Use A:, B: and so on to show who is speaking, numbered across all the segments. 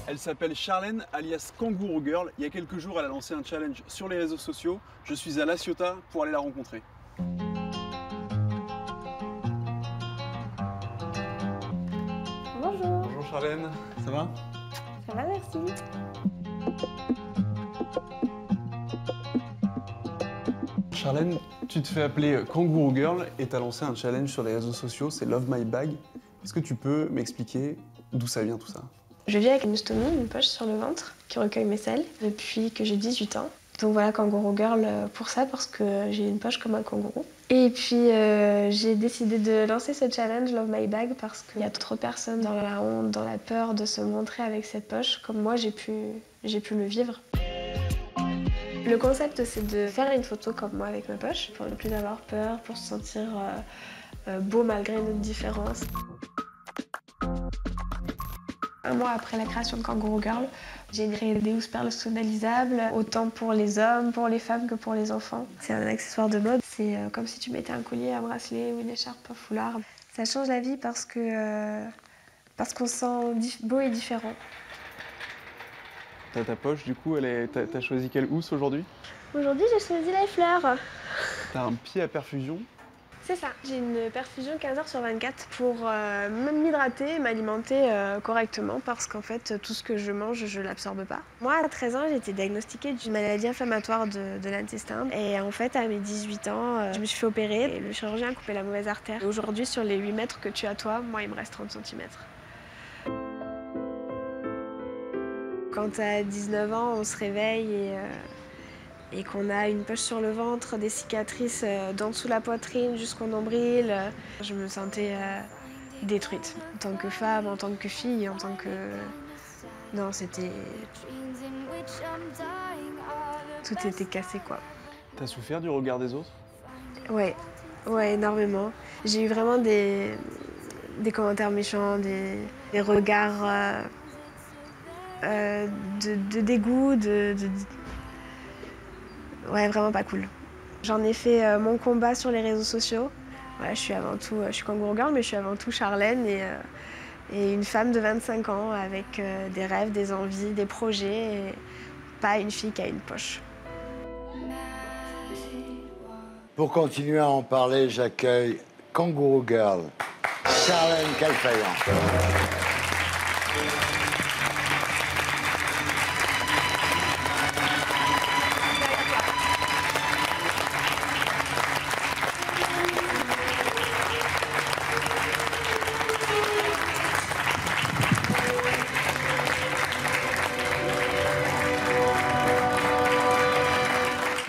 A: Elle s'appelle Charlène, alias Kangourou Girl. Il y a quelques jours, elle a lancé un challenge sur les réseaux sociaux. Je suis à La Ciotat pour aller la rencontrer.
B: Bonjour.
A: Bonjour Charlène, ça va?
B: Ça va, merci.
A: Charlène, tu te fais appeler Kangourou Girl et tu as lancé un challenge sur les réseaux sociaux, c'est Love My Bag. Est-ce que tu peux m'expliquer d'où ça vient tout ça?
B: Je vis avec une stomie, une poche sur le ventre, qui recueille mes selles depuis que j'ai 18 ans. Donc voilà, Kangourou Girl pour ça, parce que j'ai une poche comme un kangourou. Et puis j'ai décidé de lancer ce challenge Love My Bag parce qu'il y a trop de personnes dans la honte, dans la peur de se montrer avec cette poche, comme moi j'ai pu le vivre. Le concept, c'est de faire une photo comme moi avec ma poche, pour ne plus avoir peur, pour se sentir beau malgré notre différence. Un mois après la création de Kangourou Girl, j'ai créé des housses personnalisables, autant pour les hommes, pour les femmes que pour les enfants. C'est un accessoire de mode, c'est comme si tu mettais un collier, un bracelet ou une écharpe, un foulard. Ça change la vie parce qu'on se sent beau et différent.
A: Ta poche, du coup, t'as choisi quelle housse aujourd'hui?
B: Aujourd'hui, j'ai choisi les fleurs.
A: T'as un pied à perfusion.
B: C'est ça, j'ai une perfusion 15 heures sur 24 pour m'hydrater et m'alimenter correctement parce qu'en fait, tout ce que je mange, je ne l'absorbe pas. Moi, à 13 ans, j'ai été diagnostiquée d'une maladie inflammatoire de l'intestin. Et en fait, à mes 18 ans, je me suis fait opérer et le chirurgien a coupé la mauvaise artère. Aujourd'hui, sur les 8 mètres que tu as toi, moi, il me reste 30 cm. Quand à 19 ans, on se réveille et qu'on a une poche sur le ventre, des cicatrices d'en dessous la poitrine jusqu'au nombril, je me sentais détruite. En tant que femme, en tant que fille, en tant que... Non, c'était... Tout était cassé, quoi.
A: T'as souffert du regard des autres?
B: Ouais, énormément. J'ai eu vraiment des commentaires méchants, des regards de dégoût, Ouais, vraiment pas cool. J'en ai fait mon combat sur les réseaux sociaux. Voilà, je suis Kangourou Girl, mais je suis avant tout Charlène et une femme de 25 ans avec des rêves, des envies, des projets, et pas une fille qui a une poche.
C: Pour continuer à en parler, j'accueille Kangourou Girl, Charlène Calfaillant.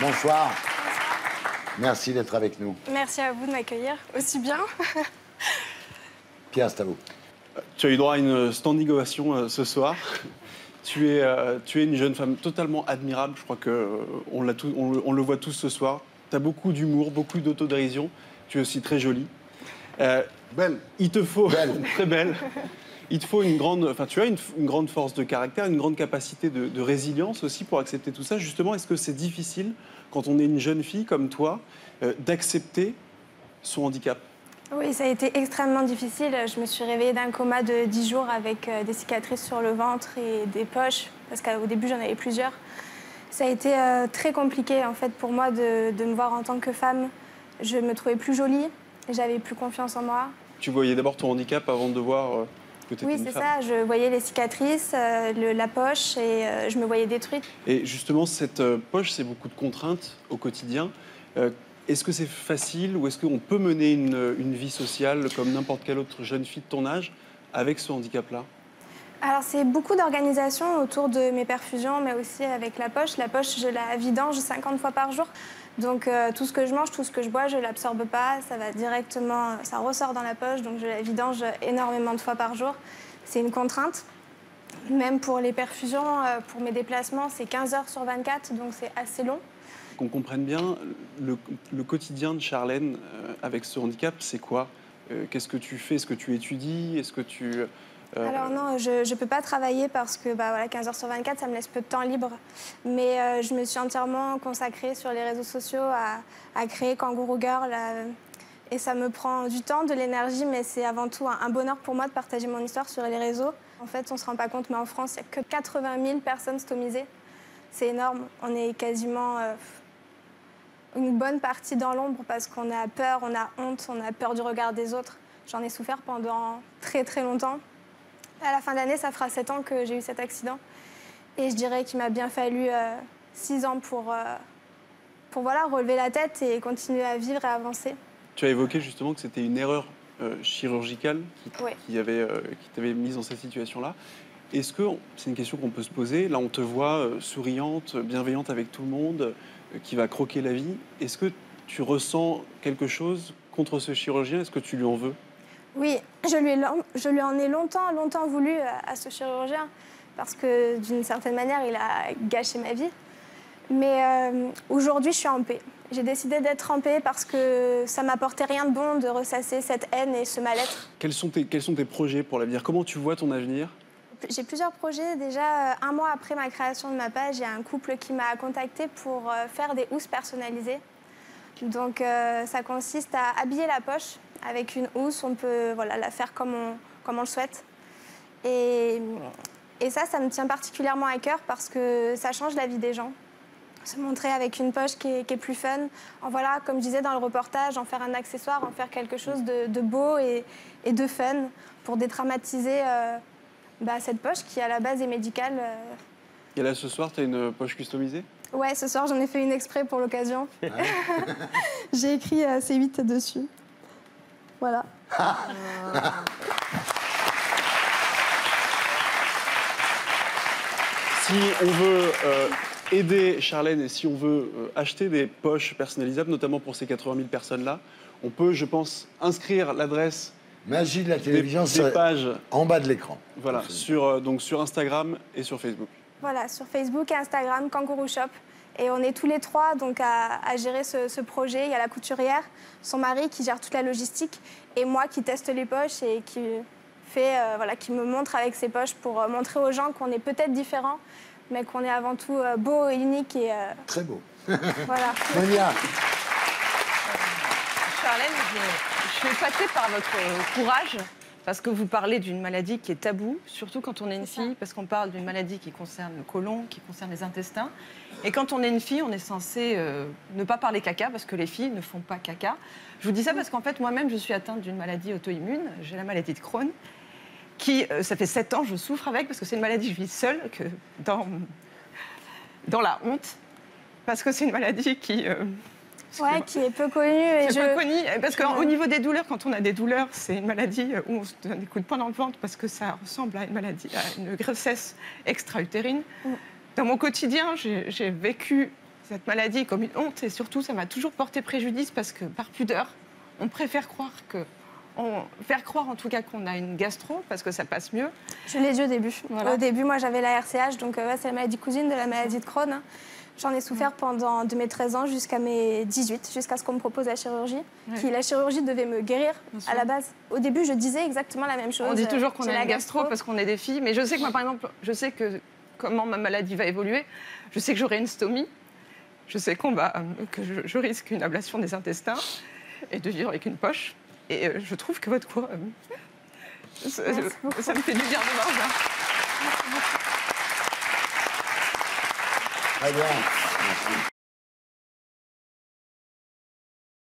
C: Bonsoir. Merci d'être avec nous.
D: Merci à vous de m'accueillir aussi bien.
C: Pierre, c'est à vous.
A: Tu as eu droit à une standing ovation ce soir. Tu es une jeune femme totalement admirable. Je crois qu'on le voit tous ce soir. Tu as beaucoup d'humour, beaucoup d'autodérision. Tu es aussi très jolie.
C: Belle.
A: Il te faut...
C: Belle.
A: Très belle. Il te faut une grande... Enfin, tu as une grande force de caractère, une grande capacité de résilience aussi pour accepter tout ça. Justement, est-ce que c'est difficile, quand on est une jeune fille comme toi, d'accepter son handicap?
D: Oui, ça a été extrêmement difficile. Je me suis réveillée d'un coma de 10 jours avec des cicatrices sur le ventre et des poches, parce qu'au début, j'en avais plusieurs. Ça a été très compliqué, en fait, pour moi de me voir en tant que femme. Je me trouvais plus jolie, j'avais plus confiance en moi.
A: Tu voyais d'abord ton handicap avant de voir que tu étais
D: Oui,
A: une
D: c'est
A: femme.
D: ça. Je voyais les cicatrices, la poche, et je me voyais détruite.
A: Et justement, cette poche, c'est beaucoup de contraintes au quotidien. Est-ce que c'est facile ou est-ce qu'on peut mener une vie sociale comme n'importe quelle autre jeune fille de ton âge avec ce handicap-là?
D: Alors, c'est beaucoup d'organisation autour de mes perfusions, mais aussi avec la poche. La poche, je la vidange 50 fois par jour. Donc, tout ce que je mange, tout ce que je bois, je ne l'absorbe pas. Ça va directement, ça ressort dans la poche, donc je la vidange énormément de fois par jour. C'est une contrainte. Même pour les perfusions, pour mes déplacements, c'est 15 heures sur 24, donc c'est assez long.
A: Qu'on comprenne bien, le quotidien de Charlène avec ce handicap, c'est quoi? Qu'est-ce que tu fais? Est-ce que tu étudies? Est-ce que tu...
D: Alors non, je ne peux pas travailler parce que 15 heures sur 24, ça me laisse peu de temps libre. Mais je me suis entièrement consacrée sur les réseaux sociaux à créer Kangourou Girl. Et ça me prend du temps, de l'énergie, mais c'est avant tout un bonheur pour moi de partager mon histoire sur les réseaux. En fait, on ne se rend pas compte, mais en France, il n'y a que 80 000 personnes stomisées. C'est énorme. On est quasiment une bonne partie dans l'ombre parce qu'on a peur, on a honte, on a peur du regard des autres. J'en ai souffert pendant très très longtemps. À la fin de l'année, ça fera 7 ans que j'ai eu cet accident. Et je dirais qu'il m'a bien fallu 6 ans pour voilà, relever la tête et continuer à vivre et avancer.
A: Tu as évoqué justement que c'était une erreur chirurgicale qui t'avait mise dans cette situation-là. Est-ce que, c'est une question qu'on peut se poser, là on te voit souriante, bienveillante avec tout le monde, qui va croquer la vie. Est-ce que tu ressens quelque chose contre ce chirurgien? Est-ce que tu lui en veux?
D: Oui, je lui en ai longtemps voulu à ce chirurgien parce que d'une certaine manière, il a gâché ma vie. Mais aujourd'hui, je suis en paix. J'ai décidé d'être en paix parce que ça m'apportait rien de bon de ressasser cette haine et ce mal-être.
A: Quels sont tes projets pour l'avenir? Comment tu vois ton avenir?
D: J'ai plusieurs projets. Déjà, 1 mois après ma création de ma page, il y a un couple qui m'a contactée pour faire des housses personnalisées. Donc, ça consiste à habiller la poche avec une housse. On peut la faire comme on le souhaite. Et ça me tient particulièrement à cœur parce que ça change la vie des gens. Se montrer avec une poche qui est plus fun. Voilà, comme je disais dans le reportage, en faire un accessoire, en faire quelque chose de beau et de fun pour dédramatiser cette poche qui, à la base, est médicale.
A: Et là, ce soir, tu as une poche customisée?
D: Ouais, ce soir, j'en ai fait une exprès pour l'occasion. J'ai écrit C8 dessus. Voilà.
A: Si on veut aider Charlène et si on veut acheter des poches personnalisables, notamment pour ces 80 000 personnes-là, on peut, je pense, inscrire l'adresse
C: Magie de la télévision,
A: des pages
C: en bas de l'écran.
A: Voilà, sur Instagram et sur Facebook.
D: Voilà, sur Facebook et Instagram, Kangourou Shop. Et on est tous les 3 donc, à gérer ce projet. Il y a la couturière, son mari qui gère toute la logistique, et moi qui teste les poches et qui qui me montre avec ses poches pour montrer aux gens qu'on est peut-être différents, mais qu'on est avant tout beau et unique. Et,
C: très beau.
D: Voilà.
C: Monia.
E: Charlène, je suis épatée par votre courage, parce que vous parlez d'une maladie qui est taboue, surtout quand on est une fille, parce qu'on parle d'une maladie qui concerne le côlon, qui concerne les intestins. Et quand on est une fille, on est censé ne pas parler caca, parce que les filles ne font pas caca. Je vous dis ça parce qu'en fait, moi-même, je suis atteinte d'une maladie auto-immune. J'ai la maladie de Crohn, qui, ça fait 7 ans, je souffre avec, parce que c'est une maladie, je vis seule, que dans la honte, parce que c'est une maladie qui...
D: qui est peu connue.
E: Peu connue, parce qu'au niveau des douleurs, quand on a des douleurs, c'est une maladie où on se donne des coups de poing dans le ventre, parce que ça ressemble à une maladie, à une grossesse extra-utérine. Dans mon quotidien, j'ai vécu cette maladie comme une honte, et surtout, ça m'a toujours porté préjudice, parce que par pudeur, on préfère faire croire en tout cas qu'on a une gastro, parce que ça passe mieux.
D: Je l'ai dit au début.
E: Voilà.
D: Au début, moi, j'avais la RCH, donc c'est la maladie cousine de la maladie de Crohn. J'en ai souffert pendant de mes 13 ans jusqu'à mes 18, jusqu'à ce qu'on me propose la chirurgie. La chirurgie devait me guérir à la base. Au début, je disais exactement la même chose.
E: On dit toujours qu'on a la gastro parce qu'on est des filles, mais je sais que moi, par exemple, je sais que comment ma maladie va évoluer. Je sais que j'aurai une stomie. Je sais que je risque une ablation des intestins et de vivre avec une poche. Et je trouve que votre cours, ça me fait du bien de voir.
C: Très bien. Merci.